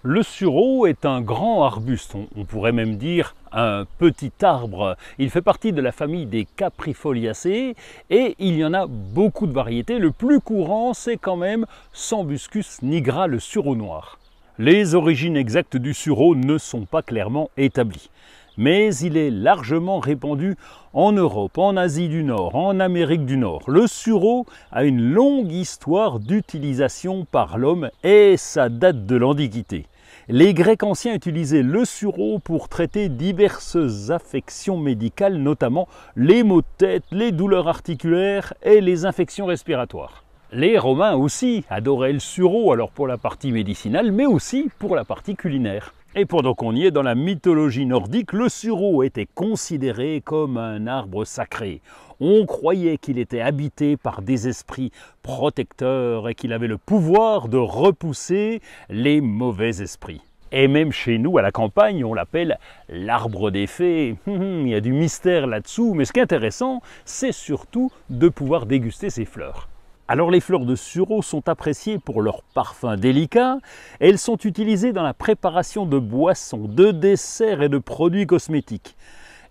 Le sureau est un grand arbuste, on pourrait même dire un petit arbre. Il fait partie de la famille des Caprifoliaceae et il y en a beaucoup de variétés. Le plus courant, c'est quand même Sambucus nigra, le sureau noir. Les origines exactes du sureau ne sont pas clairement établies, mais il est largement répandu en Europe, en Asie du Nord, en Amérique du Nord. Le sureau a une longue histoire d'utilisation par l'homme et ça date de l'Antiquité. Les Grecs anciens utilisaient le sureau pour traiter diverses affections médicales, notamment les maux de tête, les douleurs articulaires et les infections respiratoires. Les Romains aussi adoraient le sureau, alors pour la partie médicinale, mais aussi pour la partie culinaire. Et pendant qu'on y est, dans la mythologie nordique, le sureau était considéré comme un arbre sacré. On croyait qu'il était habité par des esprits protecteurs et qu'il avait le pouvoir de repousser les mauvais esprits. Et même chez nous, à la campagne, on l'appelle l'arbre des fées. Il y a du mystère là-dessous, mais ce qui est intéressant, c'est surtout de pouvoir déguster ses fleurs. Alors les fleurs de sureau sont appréciées pour leur parfum délicat. Elles sont utilisées dans la préparation de boissons, de desserts et de produits cosmétiques.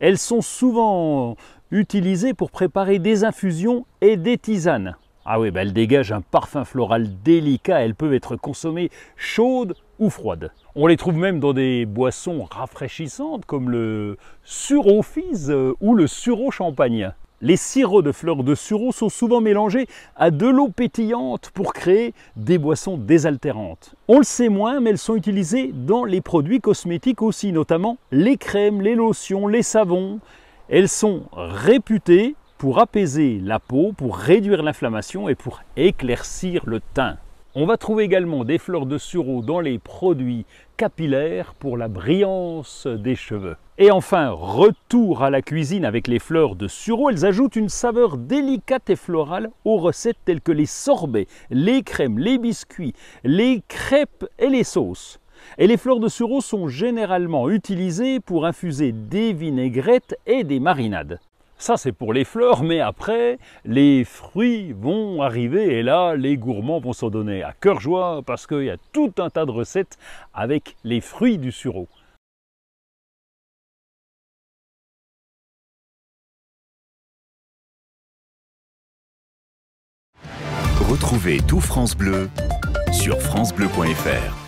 Elles sont souvent utilisées pour préparer des infusions et des tisanes. Ah oui, elles dégagent un parfum floral délicat. Elles peuvent être consommées chaudes ou froides. On les trouve même dans des boissons rafraîchissantes comme le sureau fizz ou le sureau champagne. Les sirops de fleurs de sureau sont souvent mélangés à de l'eau pétillante pour créer des boissons désaltérantes. On le sait moins, mais elles sont utilisées dans les produits cosmétiques aussi, notamment les crèmes, les lotions, les savons. Elles sont réputées pour apaiser la peau, pour réduire l'inflammation et pour éclaircir le teint. On va trouver également des fleurs de sureau dans les produits capillaires pour la brillance des cheveux. Et enfin, retour à la cuisine avec les fleurs de sureau. Elles ajoutent une saveur délicate et florale aux recettes telles que les sorbets, les crèmes, les biscuits, les crêpes et les sauces. Et les fleurs de sureau sont généralement utilisées pour infuser des vinaigrettes et des marinades. Ça, c'est pour les fleurs, mais après, les fruits vont arriver et là, les gourmands vont s'en donner à cœur joie parce qu'il y a tout un tas de recettes avec les fruits du sureau. Retrouvez tout France Bleu sur francebleu.fr.